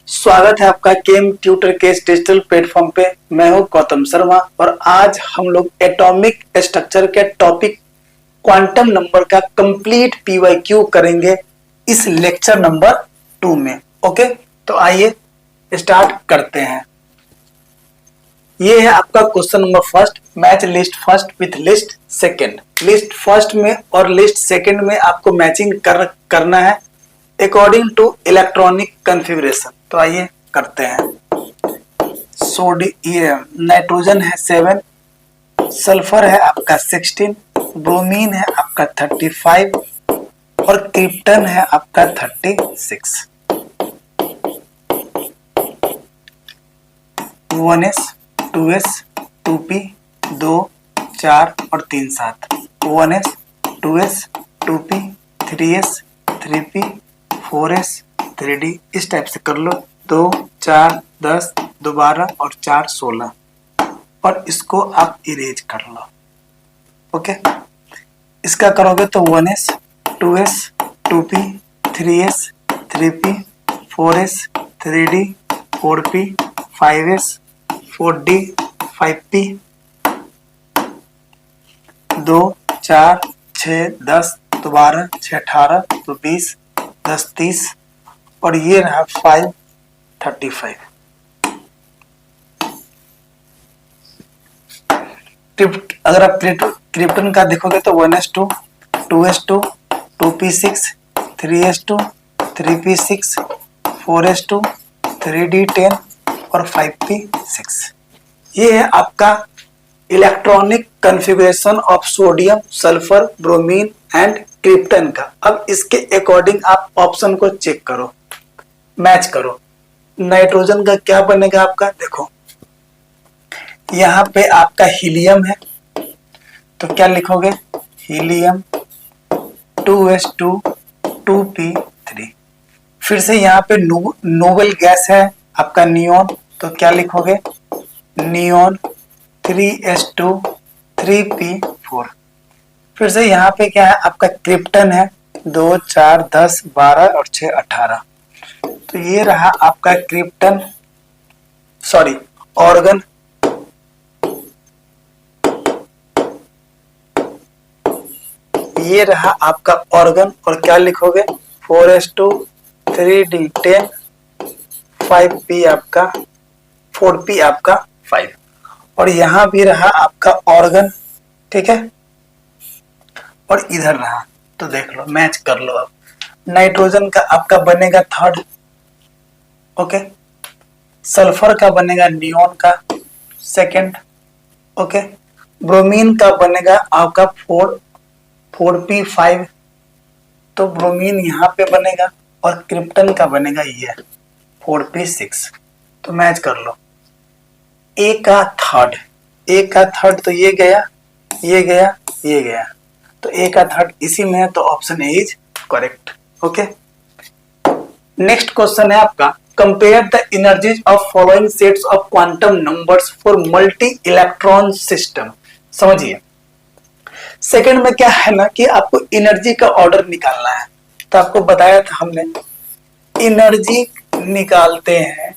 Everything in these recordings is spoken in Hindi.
स्वागत है आपका केम ट्यूटर के इस डिजिटल प्लेटफॉर्म पे। मैं हूं गौतम शर्मा और आज हम लोग एटॉमिक स्ट्रक्चर के टॉपिक क्वांटम नंबर का कंप्लीट पीवाईक्यू करेंगे इस लेक्चर नंबर 2 में। ओके, तो आइए स्टार्ट करते हैं। ये है आपका question number first, match list first with list second. List first में और लिस्ट सेकंड में आपको मैचिंग करना है अकॉर्डिंग टू इलेक्ट्रॉनिक कॉन्फ़िगरेशन। तो आइए करते हैं। ये नाइट्रोजन है 7, सल्फर है आपका 16, ब्रोमीन है आपका 35 और क्रिप्टन है आपका 36। 1s 2s 2p 2 4 और 3 7। 1s 2s 2p 3s 3p 4s 3d। इस टाइप से कर लो। 2 4 10 12 और 4 16 और इसको आप इरेज कर लो। ओके, इसका करोगे तो 1s 2s 2p 3s 3p 4s 3d 4p 5s 4d 5p 2 4 6 10 12 6 18 तो 20 10 30 और ये रहा 5 35। अगर आप क्रिप्टन का देखोगे तो 1s2 2s2 2p6 3s2 3p6 4s2 3d10 और 5p6। ये है आपका electronic configuration of sodium sulphur bromine and krypton का। अब इसके अकॉर्डिंग आप ऑप्शन को चेक करो, मैच करो। नाइट्रोजन का क्या बनेगा आपका, देखो यहाँ पे आपका हीलियम है तो क्या लिखोगे, हीलियम 2s2 2p3। फिर से यहाँ पे नोबल गैस है आपका नियोन, तो क्या लिखोगे, नियोन 3s2 3p4। फिर से यहाँ पे क्या है आपका क्रिप्टन है 2 4 10 12 और 6 18। तो ये रहा आपका क्रिप्टन, सॉरी ऑर्गन। ये रहा आपका ऑर्गन और क्या लिखोगे, 4s2 3d10 5p आपका 4p आपका 5 और यहाँ भी रहा आपका ऑर्गन। ठीक है, और इधर रहा, तो देख लो, मैच कर लो। अब नाइट्रोजन का आपका बनेगा 3rd। ओके, सल्फर का बनेगा नियोन का 2nd। ओके, ब्रोमीन का बनेगा आपका 4p5 तो ब्रोमीन यहाँ पे बनेगा और क्रिप्टन का बनेगा ये 4p6। तो मैच कर लो। ए का थर्ड तो ये गया ये गया ये गया, तो ए का थर्ड इसी में है, तो option A is correct. Okay, next question है आपका, compare the energies of following sets of quantum numbers for multi electron system. समझिए, सेकंड में क्या है ना कि आपको एनर्जी का ऑर्डर निकालना है। तो आपको बताया था हमने, एनर्जी निकालते हैं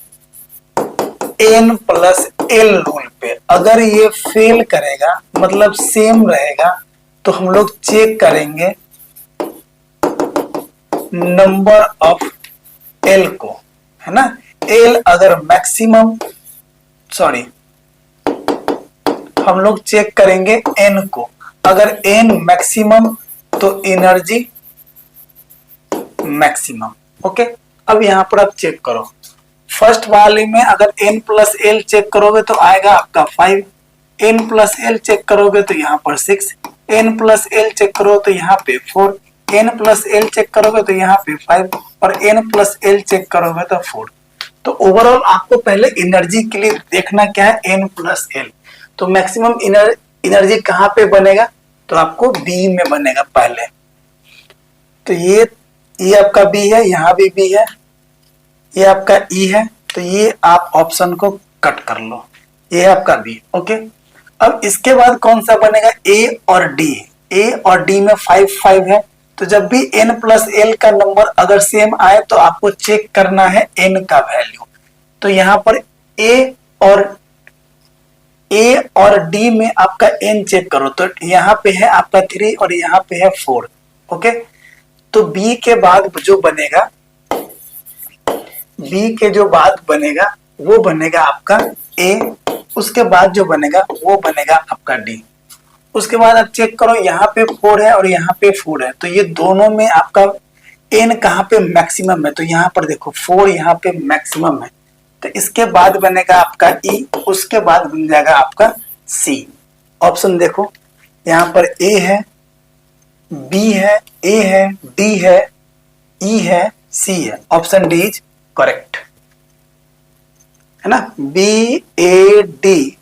n+l रूल पे। अगर ये फेल करेगा मतलब सेम रहेगा तो हम लोग चेक करेंगे नंबर ऑफ l को, है ना। l अगर मैक्सिमम, सॉरी हम लोग चेक करेंगे n को। अगर n मैक्सिमम तो एनर्जी मैक्सिमम। ओके, अब यहां पर आप चेक करो, फर्स्ट वाले में अगर n+l चेक करोगे तो आएगा आपका 5, n+l चेक करोगे तो यहाँ पर 6, n+l चेक करो तो यहाँ पे 4, n+l चेक करोगे तो यहाँ पे 5 और n+l चेक करोगे तो 4। तो ओवरऑल आपको पहले एनर्जी के लिए देखना क्या है, n+l। तो मैक्सिमम एनर्जी कहाँ पे बनेगा, तो आपको बी में बनेगा पहले। तो ये आपका बी है, यहाँ भी बी है, ये आपका ई है, तो ये आप ऑप्शन को कट कर लो, ये आपका बी। ओके, अब इसके बाद कौन सा बनेगा, ए और डी। ए और डी में 5 5 है तो जब भी n प्लस l का नंबर अगर सेम आए तो आपको चेक करना है n का वैल्यू। तो यहाँ पर a और d में आपका n चेक करो, तो यहाँ पे है आपका 3 और यहाँ पे है 4। ओके, तो b के बाद जो बनेगा, b के जो बाद बनेगा वो बनेगा आपका a, उसके बाद जो बनेगा वो बनेगा आपका d। उसके बाद आप चेक करो, यहाँ पे 4 है और यहाँ पे 4 है, तो ये दोनों में आपका n कहाँ पे मैक्सिमम है, तो यहाँ पर देखो 4 यहाँ पे मैक्सिमम है, तो इसके बाद बनेगा आपका e, उसके बाद बन जाएगा आपका c। ऑप्शन देखो, यहाँ पर a है, b है, a है, d है, e है, c है। ऑप्शन डी इज करेक्ट, है ना, b a d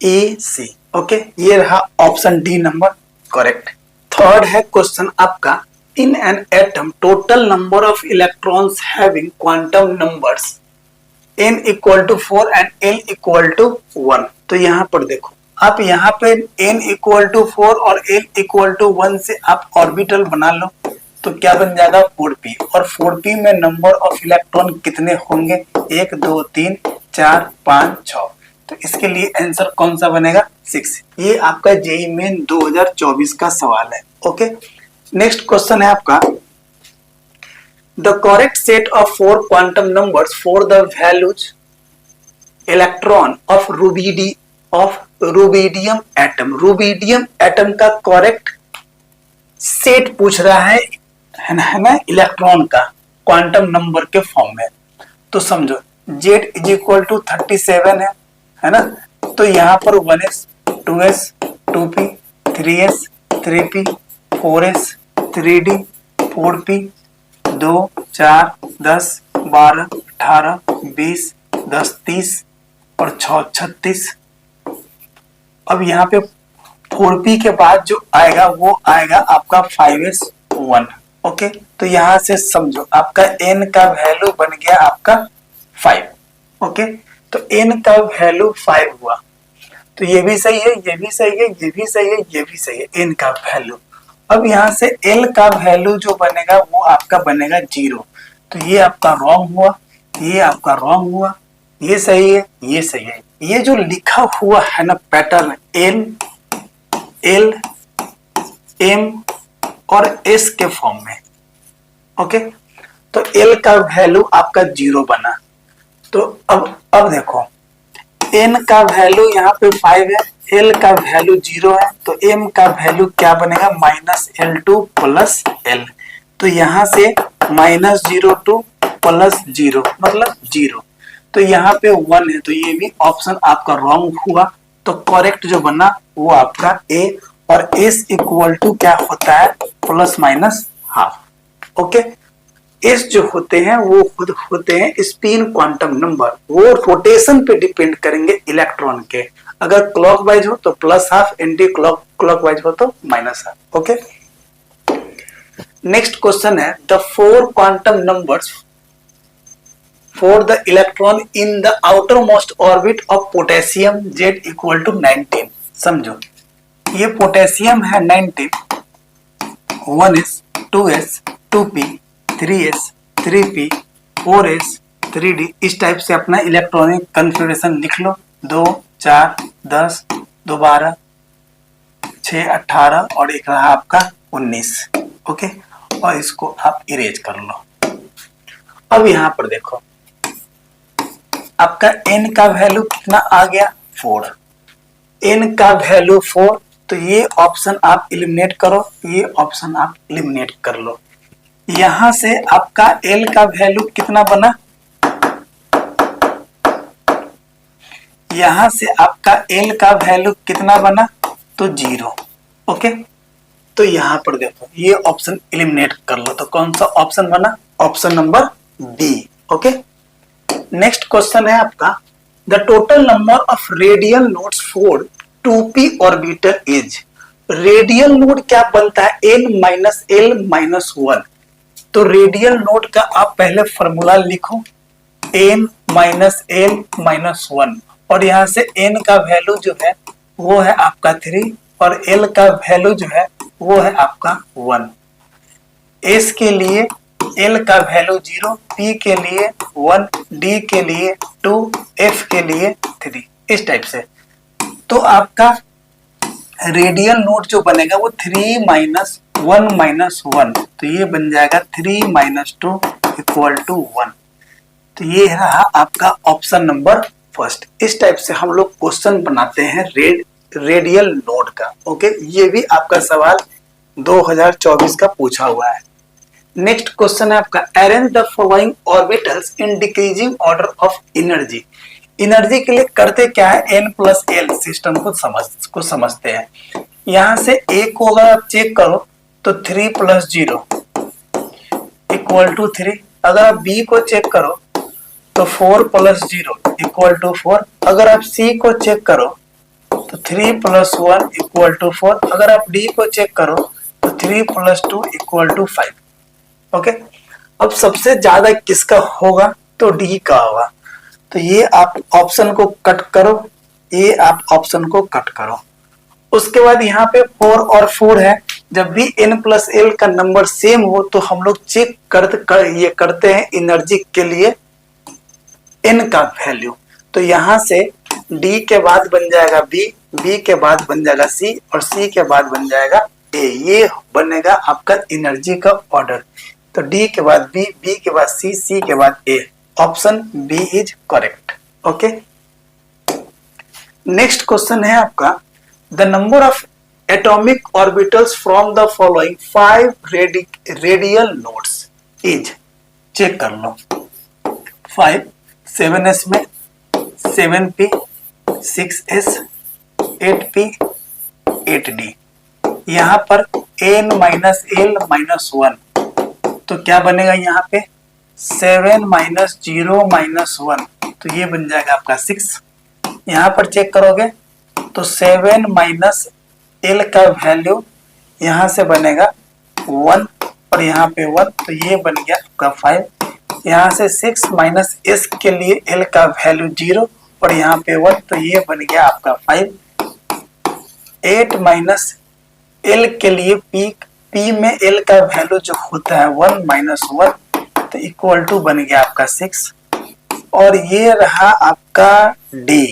e c। Okay, ये रहा option D number correct. Third है क्वेश्चन आपका, in an atom total number of electrons having quantum numbers n equal to 4 and l equal to 1। तो यहाँ पर देखो, आप यहाँ पे n इक्वल टू 4 और l इक्वल टू 1 से आप ऑर्बिटल बना लो, तो क्या बन जाएगा 4p, और 4p में नंबर ऑफ इलेक्ट्रॉन कितने होंगे, 1 2 3 4 5 6, तो इसके लिए आंसर कौन सा बनेगा 6। ये आपका जेईई मेन 2024 का सवाल है। ओके, नेक्स्ट क्वेश्चन है आपका, the correct set of 4 quantum numbers for the values electron of rubidium atom. Rubidium atom का करेक्ट सेट पूछ रहा है ना, इलेक्ट्रॉन का क्वांटम नंबर के फॉर्म में। तो समझो Z इज इक्वल टू 37 है ना, तो यहाँ पर 1s 2s 2p 3s 3p 4s 3d 4p 2 4 10 12 18 20 10 30 और 6 36। अब यहाँ पे 4p के बाद जो आएगा वो आएगा आपका 5s 1। ओके, तो यहाँ से समझो आपका n का वैल्यू बन गया आपका 5। ओके, तो n का वैल्यू 5 हुआ, तो ये भी सही है, ये भी सही है, ये भी सही है, ये भी सही है, n का वैल्यू। अब यहाँ से l का वैल्यू जो बनेगा वो आपका बनेगा 0, तो ये आपका रॉन्ग हुआ, ये आपका रॉन्ग हुआ, ये सही है, ये सही है। ये जो लिखा हुआ है ना पैटर्न n l m और s के फॉर्म में, ओके, तो l का वैल्यू आपका 0 बना। तो अब देखो n का वैल्यू यहाँ पे 5 है, l का वैल्यू 0 है, तो m का वैल्यू क्या बनेगा -L2 प्लस l। तो यहाँ से -02 प्लस 0 मतलब 0, तो यहाँ पे 1 है, तो ये भी ऑप्शन आपका रॉन्ग हुआ। तो करेक्ट जो बना वो आपका A, और S इक्वल टू क्या होता है ±½ ओके। S जो होते हैं वो खुद होते हैं स्पिन क्वांटम नंबर, वो रोटेशन पे डिपेंड करेंगे इलेक्ट्रॉन के, अगर क्लॉकवाइज हो तो +½ एंटी क्लॉकवाइज हो तो -½ ओके। नेक्स्ट क्वेश्चन है, the 4 quantum numbers for the electron in the outermost orbit of potassium Z equal to 19। समझो ये पोटेशियम है 19, 1s 2s 2p 3s 3p 4s 3d, इस टाइप से अपना इलेक्ट्रॉनिक कन्फिगरेशन लिख लो। 2 4 10 2 12 6 18 और एक रहा आपका 19 ओके, और इसको आप इरेज कर लो। अब यहाँ पर देखो आपका n का वैल्यू कितना आ गया 4, n का वैल्यू 4, तो ये ऑप्शन आप एलिमिनेट करो, ये ऑप्शन आप एलिमिनेट कर लो। यहां से आपका l का वैल्यू कितना बना, यहां से आपका l का वैल्यू कितना बना तो 0 ओके। तो यहां पर देखो ये ऑप्शन एलिमिनेट कर लो, तो कौन सा ऑप्शन बना, option number B okay. Next question है आपका, the total number of radial nodes for 2p orbital is. Radial node क्या बनता है n-l-1, तो रेडियल नोड का आप पहले फॉर्मूला लिखो n-l-1, और यहां से n का वैल्यू जो है वो है आपका 3 और l का वैल्यू जो है वो है आपका 1। एस के लिए एल का वैल्यू 0, पी के लिए 1, डी के लिए 2, एफ के लिए 3, इस टाइप से। तो आपका रेडियल नोड जो बनेगा वो 3 माइनस 1 माइनस 1, तो ये बन जाएगा 3 माइनस 2 इक्वल टू 1। तो ये रहा आपका ऑप्शन नंबर फर्स्ट। इस टाइप से हम लोग क्वेश्चन बनाते हैं रेडियल नोड का। ओके, ये भी आपका सवाल 2024 का पूछा हुआ है। नेक्स्ट क्वेश्चन है आपका, arrange the following orbitals in decreasing order of energy. Energy के लिए करते क्या है, n प्लस एल सिस्टम को समझते हैं। यहां से ए को अगर आप चेक करो तो 3 प्लस 0 इक्वल टू 3। अगर आप बी को चेक करो तो 4 प्लस 0 इक्वल टू 4। अगर आप सी को चेक करो तो 3 प्लस 1 इक्वल टू 4। अगर आप डी को चेक करो तो 3 प्लस 2 इक्वल टू 5। ओके, अब सबसे ज्यादा किसका होगा, तो डी का होगा। तो ये आप ऑप्शन को कट करो, ये आप ऑप्शन को कट करो। उसके बाद यहाँ पे 4 और 4 है। जब भी n प्लस एल का नंबर सेम हो तो हम लोग चेक करते हैं एनर्जी के लिए n का वैल्यू। तो यहाँ से d के बाद बन जाएगा b, b के बाद बन जाएगा c और c के बाद बन जाएगा a। ये बनेगा आपका एनर्जी का ऑर्डर। तो d के बाद b, b के बाद c, c के बाद a। Option B is correct. Okay, next question है आपका, the number of atomic orbitals from the following 5 radial nodes is. Check कर लो, 5 7s में 7p 6s 8p 8d। यहां पर n माइनस एल माइनस 1, तो क्या बनेगा यहाँ पे 7 माइनस 0 माइनस 1, तो ये बन जाएगा आपका 6। यहाँ पर चेक करोगे तो 7 माइनस एल का वैल्यू यहाँ से बनेगा 1 और यहाँ पे 1, तो ये बन गया आपका 5। यहाँ से 6 माइनस एस के लिए एल का वैल्यू 0 और यहाँ पे 1, तो ये बन गया आपका 5। 8 माइनस एल के लिए पी में एल का वैल्यू जो होता है 1 माइनस 1, तो इक्वल टू बन गया आपका 6। और ये रहा आपका डी।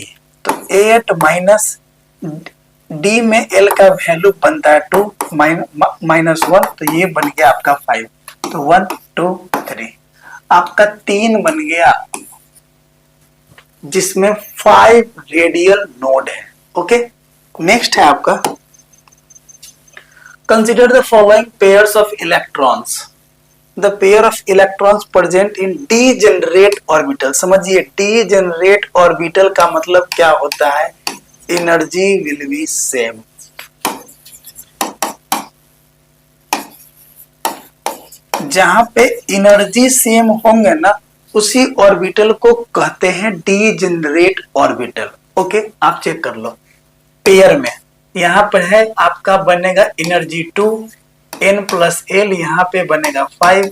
तो 8 माइनस डी में एल का वैल्यू बनता है 2 माइनस 1, तो ये बन गया आपका 5। तो 1 2 3 आपका 3 बन गया, जिसमें 5 रेडियल नोड है। ओके, नेक्स्ट है आपका, consider the following pairs of electrons. The pair of electrons present in degenerate orbital. समझिए, डीजेनरेट ऑर्बिटल का मतलब क्या होता है, एनर्जी विल बी सेम। जहां पे एनर्जी सेम होंगे ना, उसी ऑर्बिटल को कहते हैं डीजेनरेट ऑर्बिटल। ओके, आप चेक कर लो, पेयर में यहाँ पर है आपका बनेगा एनर्जी 2, n प्लस एल, यहाँ पे बनेगा 5,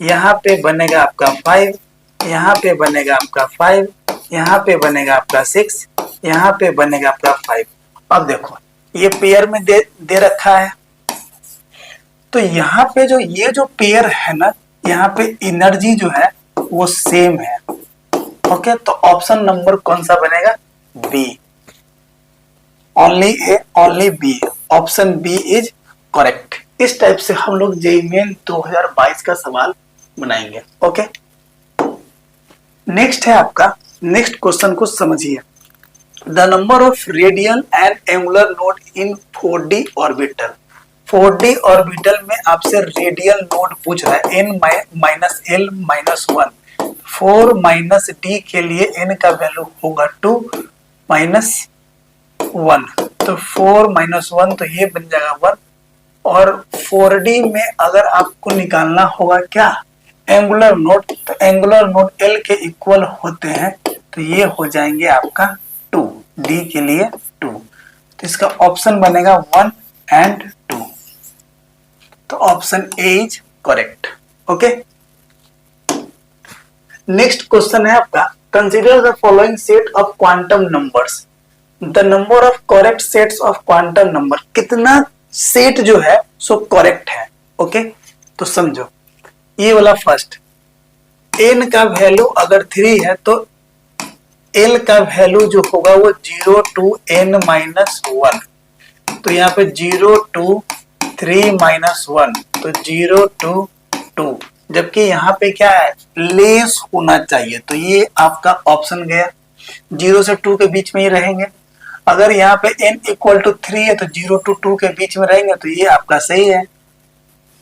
यहाँ पे बनेगा आपका 5, यहाँ पे बनेगा आपका 5, यहाँ पे बनेगा आपका 6, यहाँ पे बनेगा आपका 5। अब देखो ये पेयर में दे रखा है, तो यहाँ पे ये जो पेयर है ना, यहाँ पे एनर्जी जो है वो सेम है। ओके, तो ऑप्शन नंबर कौन सा बनेगा, B, only A only B. Option B is correct. इस टाइप से हम लोग जेईई मेन 2022 का सवाल बनाएंगे। ओके, नेक्स्ट है आपका, नेक्स्ट क्वेश्चन को समझिए, the number of radial and angular node in 4D orbital. 4D orbital में आपसे रेडियल नोड पूछ रहा है, n minus L minus 1। 4 minus D के लिए n का वैल्यू होगा 2 माइनस 1, तो 4 माइनस 1, तो ये बन जाएगा 1। और 4D में अगर आपको निकालना होगा क्या, एंगुलर नोड, तो एंगुलर नोड L के इक्वल होते हैं, तो ये हो जाएंगे आपका 2, D के लिए 2। तो इसका ऑप्शन बनेगा 1 एंड 2। तो option A is correct. Okay, next question है आपका, consider the following set of quantum numbers. The number of correct sets of quantum number. कितना सेट जो है सो करेक्ट है। ओके, तो समझो ये वाला फर्स्ट, n का वैल्यू अगर 3 है तो l का वैल्यू जो होगा वो 0 to n minus 1, तो यहाँ पे 0 to 3 minus 1, तो 0 to 2, जबकि यहाँ पे क्या है लेस होना चाहिए, तो ये आपका ऑप्शन गया, 0 से 2 के बीच में ही रहेंगे। अगर यहाँ पे n इक्वल टू 3 है तो 0 to 2 के बीच में रहेंगे, तो ये आपका सही है।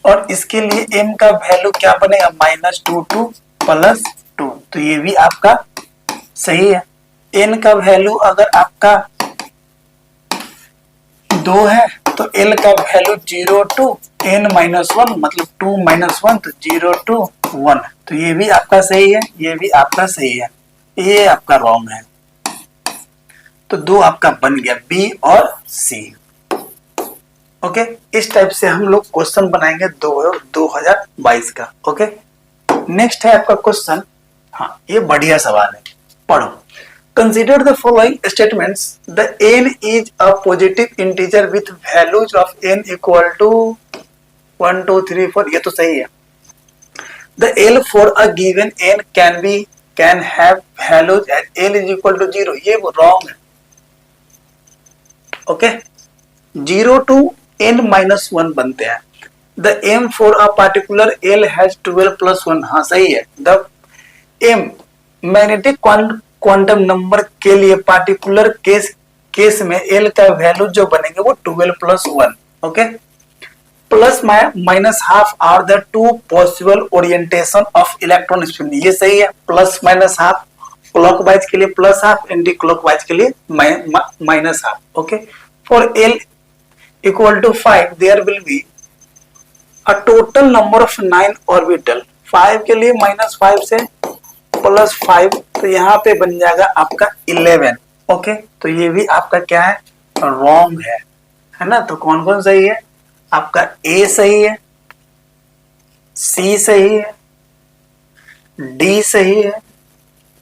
और इसके लिए m का वैल्यू क्या बनेगा -2 to +2, तो ये भी आपका सही है। n का वैल्यू अगर आपका 2 है तो l का वैल्यू 0 to n minus 1, मतलब 2 minus 1, तो 0 to 1, तो ये भी आपका सही है, ये भी आपका सही है, ये आपका रॉन्ग है। तो 2 आपका बन गया, बी और सी। ओके, इस टाइप से हम लोग क्वेश्चन बनाएंगे 2022 का। ओके, नेक्स्ट है आपका क्वेश्चन, हाँ ये बढ़िया सवाल है, पढ़ो। Consider the following statements. The n is a positive integer with values of n equal to 1, 2, 3, 4. ये तो सही है। The L for a given n can have values at L is equal to 0. ये wrong है। Okay, 0 to n minus 1 बनते हैं। The m for a particular L has 12 plus 1. हाँ सही है। The m magnetic quantum number के लिए पार्टिकुलर केस में एल का वैल्यू जो बनेंगे वो 12 plus 1। Okay, plus minus half are the two possible orientation of electron spin, ये सही है। प्लस माइनस हाफ, क्लॉकवाइज के लिए प्लस हाफ, एंटी क्लॉकवाइज के लिए minus half. Okay, for L equal to 5 there will be a total number of 9 orbital. 5 के लिए -5 से +5, तो यहाँ पे बन जाएगा आपका 11। ओके, तो ये भी आपका क्या है रॉन्ग है ना। तो कौन कौन सही है आपका, ए सही है, सी सही है, डी सही है,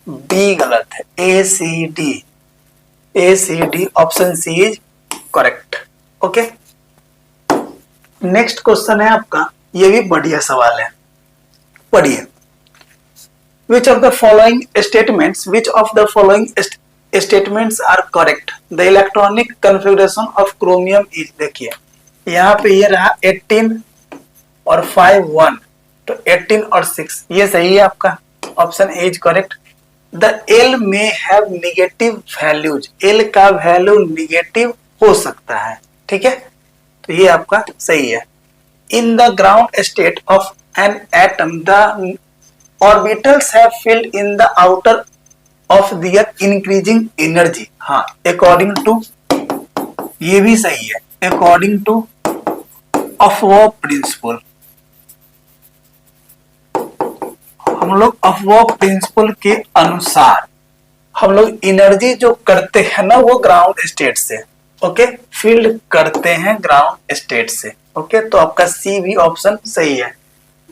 बी गलत है, A C D option C is correct. Okay, next question है आपका, ये भी बढ़िया सवाल है, पढ़िए। Which of the following statements are correct? The electronic configuration of chromium is, देखिए यहाँ पे ये रहा 18 और 5 1, तो 18 और 6 ये सही है आपका, option A is correct. The L may have negative values, L का वैल्यू निगेटिव हो सकता है, ठीक है, तो ये आपका सही है। In the ground state of an atom, the orbitals have filled in the outer of their increasing energy. हाँ, according to, ये भी सही है, according to अफवॉ प्रिंसिपल। हम लोग अफवॉ प्रिंसिपल के अनुसार हम लोग एनर्जी जो करते हैं ना वो ग्राउंड स्टेट से, ओके, फील्ड करते हैं ग्राउंड स्टेट से। ओके, तो आपका सी भी ऑप्शन सही है।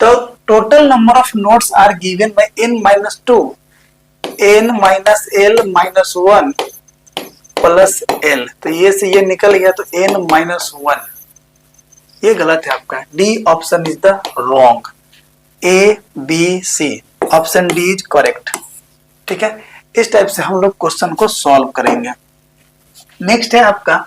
तो total number of nodes are given by n-2, n minus l minus 1 plus l, तो ये से ये निकल गया, तो n-1, ये गलत है आपका, D option is the wrong, A B C option D is correct. ठीक है, इस टाइप से हम लोग क्वेश्चन को सॉल्व करेंगे। नेक्स्ट है आपका,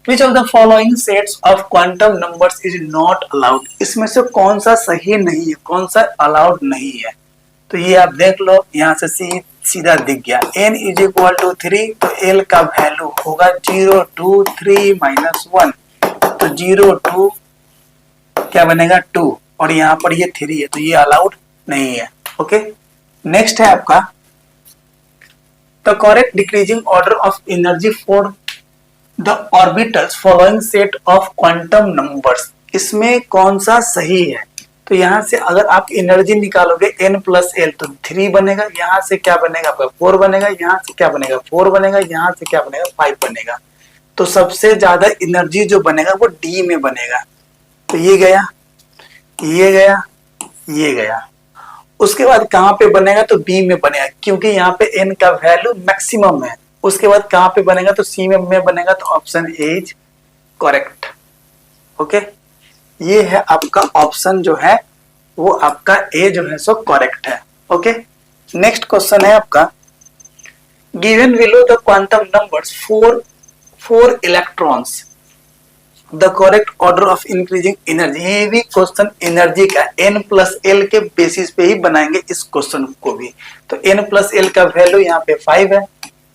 Which of the following sets of quantum numbers is not allowed? इसमें से कौन सा सही नहीं है, कौन सा अलाउड नहीं है, तो ये आप देख लो, यहाँ से सीधा दिख गया। n इज इक्वल टू 3, तो l का वैल्यू होगा 0 2 3 -1, तो 0 2 क्या बनेगा 2, और यहाँ पर ये 3 है, तो ये अलाउड नहीं है। ओके, नेक्स्ट है आपका, the correct decreasing order of energy for the orbitals following set of quantum numbers, इसमें कौन सा सही है, तो यहाँ से अगर आप एनर्जी निकालोगे n प्लस l, तो 3 बनेगा, यहाँ से क्या बनेगा आपका 4 बनेगा, यहाँ से क्या बनेगा 4 बनेगा, यहाँ से क्या बनेगा 5 बनेगा, तो सबसे ज्यादा एनर्जी जो बनेगा वो d में बनेगा, तो ये गया, ये गया, ये गया। उसके बाद कहाँ पे बनेगा, तो b में बनेगा, क्योंकि यहाँ पे n का वैल्यू मैक्सिमम है। उसके बाद कहाँ पे बनेगा, तो सी में बनेगा, तो option A is correct. Okay, ये है आपका ऑप्शन जो है वो आपका ए जो है सो करेक्ट है। ओके, नेक्स्ट क्वेश्चन है आपका, given below the quantum numbers four electrons the correct order of increasing energy. ये भी क्वेश्चन एनर्जी का n+l के बेसिस पे ही बनाएंगे इस क्वेश्चन को भी। तो n+l का वैल्यू यहाँ पे 5 है,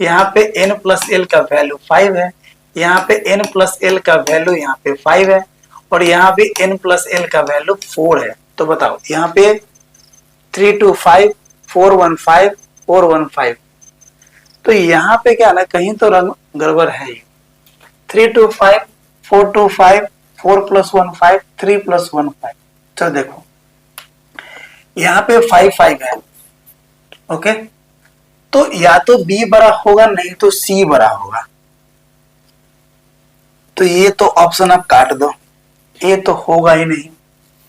यहाँ पे n+l का वैल्यू 5 है, यहाँ पे n+l का वैल्यू यहाँ पे 5 है, और यहाँ पे n+l का वैल्यू 4 है। तो बताओ यहाँ पे 3 2 5 4 1 5 4 1 5, तो यहाँ पे क्या ना कहीं तो रंग गड़बड़ है। 3 2 5 4 2 5 4 + 1 5 3 + 1 5। चलो देखो यहाँ पे 5 5 है। ओके, तो या तो B बड़ा होगा, नहीं तो C बड़ा होगा। तो ये तो ऑप्शन आप काट दो, ये तो होगा ही नहीं।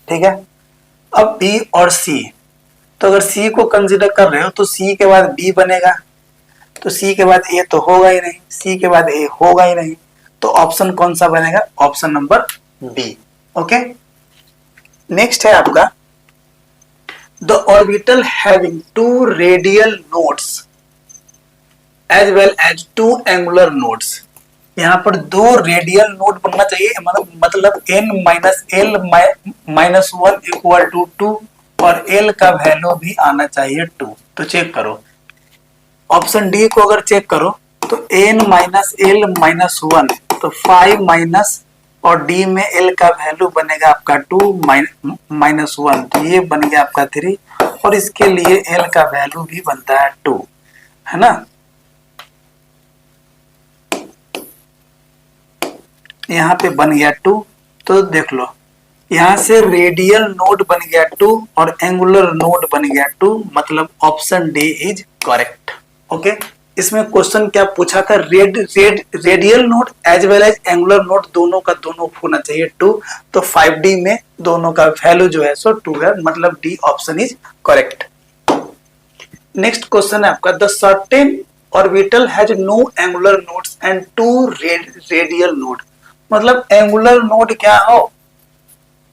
ठीक है, अब B और C, तो अगर C को कंसीडर कर रहे हो तो C के बाद B बनेगा, तो C के बाद A तो होगा ही नहीं, C के बाद A होगा ही नहीं। तो ऑप्शन कौन सा बनेगा? Option number B. Okay, next है आपका, the orbital having 2 radial nodes as well as 2 angular nodes. यहाँ पर 2 रेडियल नोड बनना चाहिए, मतलब n-l-1 = 2 और l का वैल्यू भी आना चाहिए 2। तो चेक करो, ऑप्शन डी को अगर चेक करो तो n-l-1 तो 5 माइनस और d में l का वैल्यू बनेगा आपका 2 -1, तो ये बन गया आपका 3, और इसके लिए l का वैल्यू भी बनता है 2, है ना। यहाँ पे बन गया 2, तो देख लो यहाँ से रेडियल नोड बन गया 2 और एंगुलर नोड बन गया 2, मतलब option D is correct. Okay, इसमें क्वेश्चन क्या पूछा था, radial node as well as angular node दोनों का दोनों होना चाहिए 2, तो 5D में दोनों का वैल्यू जो है सो 2 है, मतलब D option is correct. Next question है आपका, the certain orbital has no angular nodes and 2 radial node. मतलब एंगुलर नोड क्या हो?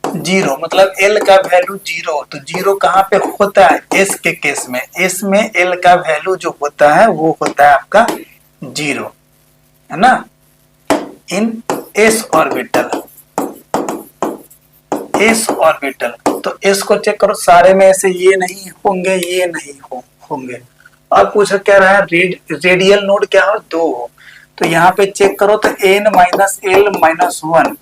0, मतलब l का वैल्यू 0। तो 0 कहाँ पे होता है? s के केस में। s में l का वैल्यू जो होता है वो होता है आपका 0, है ना, इन s ऑर्बिटल। s ऑर्बिटल, तो s को चेक करो, सारे में से ये नहीं होंगे, ये नहीं होंगे। अब पूछा क्या रहा है, रेडियल नोड क्या हो? 2 हो। तो यहाँ पे चेक करो तो n-l-1,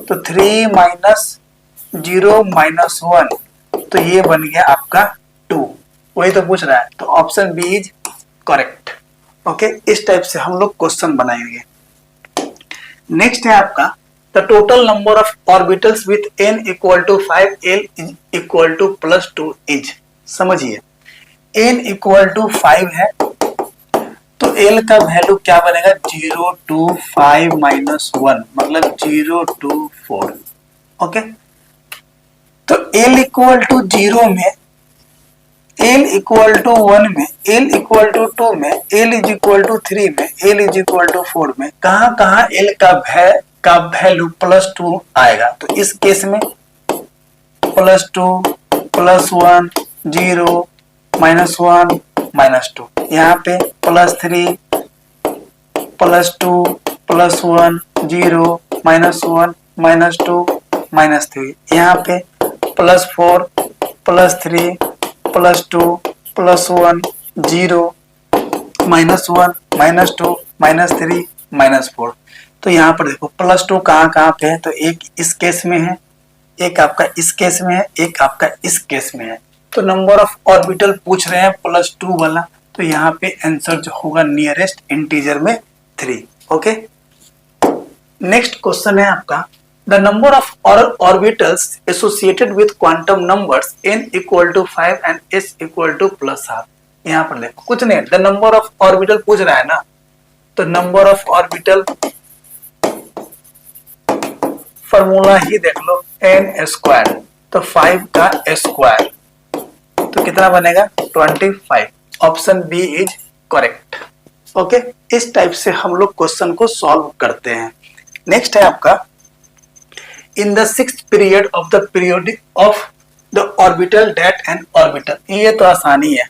तो 3 -0 -1, तो ये बन गया आपका 2। वही तो पूछ रहा है, तो option B is correct. Okay, इस टाइप से हम लोग क्वेश्चन बनाएंगे। नेक्स्ट है आपका, the total number of orbitals with n = 5 l = +2 is. समझिए n = 5 है, तो l का वैल्यू क्या बनेगा? 0 2 5 -1, मतलब 0 2 4। ओके, तो l = 0 में, l = 1 में, l = 2 में, l = 3 में, l = 4 में कहाँ कहाँ l का वैल्यू +2 आएगा? तो इस केस में +2 +1 0 -1 -2, यहाँ पे +3 +2 +1 0 -1 -2 -3, यहाँ पे +4 +3 +2 +1 0 -1 -2 -3 -4। तो यहाँ पर देखो +2 कहाँ कहाँ पे है? तो एक इस केस में है, एक आपका इस केस में है, एक आपका इस केस में है। तो नंबर ऑफ ऑर्बिटल पूछ रहे हैं +2 वाला, तो यहाँ पे आंसर जो होगा नियरेस्ट इंटीजर में 3। ओके, नेक्स्ट क्वेश्चन है आपका, the number of orbitals associated with quantum numbers n = 5 and s = +12। यहाँ पर देखो कुछ नहीं, द नंबर ऑफ ऑर्बिटल पूछ रहा है ना, तो नंबर ऑफ ऑर्बिटल फॉर्मूला ही देख लो, n², तो 5 का स्क्वायर, तो कितना बनेगा? 25। Option B is correct. Okay, इस टाइप से हम लोग क्वेश्चन को सॉल्व करते हैं। नेक्स्ट है आपका, in the 6th period of the periodic of the orbital date and orbital, ये तो आसानी है,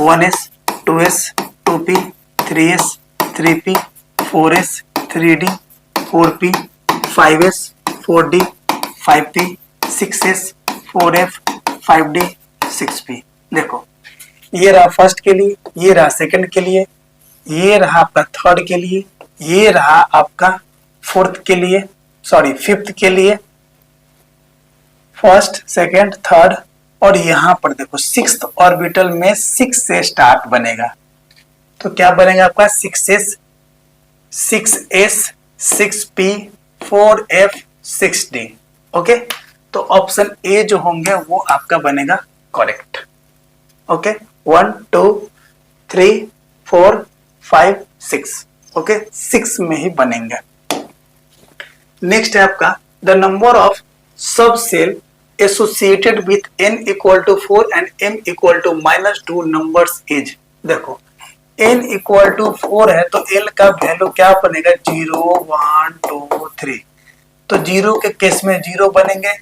1s 2s 2p 3s 3p 4s 3d 4p 5s 4d 5p 6s 4f 5d 6p। देखो ये रहा फर्स्ट के लिए, ये रहा सेकंड के लिए, ये रहा आपका थर्ड के लिए, ये रहा आपका फोर्थ के लिए, सॉरी फिफ्थ के लिए, फर्स्ट सेकंड थर्ड, और यहां पर देखो सिक्स्थ ऑर्बिटल में 6 से स्टार्ट बनेगा, तो क्या बनेगा आपका 6s 6s 6p 4f 6d। Okay, तो ऑप्शन ए जो होंगे वो आपका बनेगा करेक्ट। ओके, 1 2 3 4 5 6, ओके 6 में ही बनेंगे। नेक्स्ट है आपका the number of subshell associated with n equal to 4 and m equal to -2 numbers is. देखो n इक्वल टू 4 है तो l का वैल्यू क्या बनेगा 0 1 2 3, तो 0 के केस में 0 बनेंगे,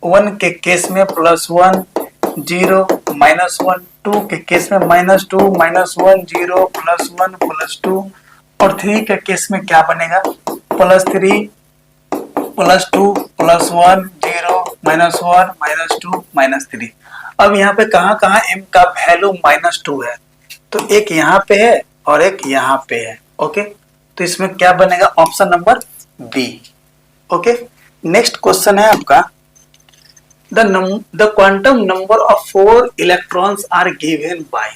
1 के केस में +1 0 -1, 2 के केस में -2 -1 0 +1 +2, और 3 के केस में क्या बनेगा +3 +2 +1 0 -1 -2 -3। अब यहाँ पे कहाँ कहाँ m का वैल्यू -2 है, तो एक यहाँ पे है और एक यहाँ पे है। ओके, तो इसमें क्या बनेगा option number B. Okay, next question है आपका the quantum number of 4 electrons are given by,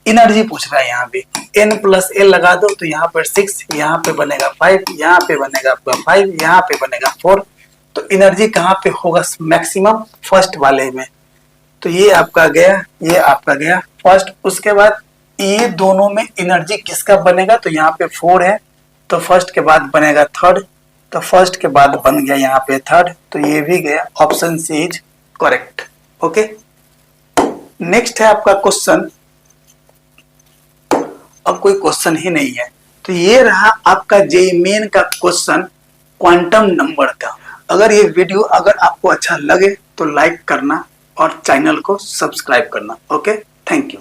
energy पूछ रहा है यहाँ पे, n प्लस l लगा दो तो यहाँ पर 6, यहाँ पे बनेगा 5, यहाँ पे बनेगा आपका 5, यहाँ पे बनेगा 4, तो एनर्जी कहाँ पे होगा मैक्सिमम फर्स्ट वाले में, तो ये आपका गया, ये आपका गया फर्स्ट। उसके बाद ये दोनों में एनर्जी किसका बनेगा, तो यहाँ पे 4 है तो फर्स्ट के बाद बनेगा थर्ड, तो फर्स्ट के बाद बन गया यहाँ पे थर्ड, तो ये भी गया, option C is correct. Okay, next है आपका क्वेश्चन, अब कोई क्वेश्चन ही नहीं है, तो ये रहा आपका जेईई मेन का क्वेश्चन क्वांटम नंबर का। अगर ये वीडियो अगर आपको अच्छा लगे तो लाइक करना और चैनल को सब्सक्राइब करना। Okay, thank you.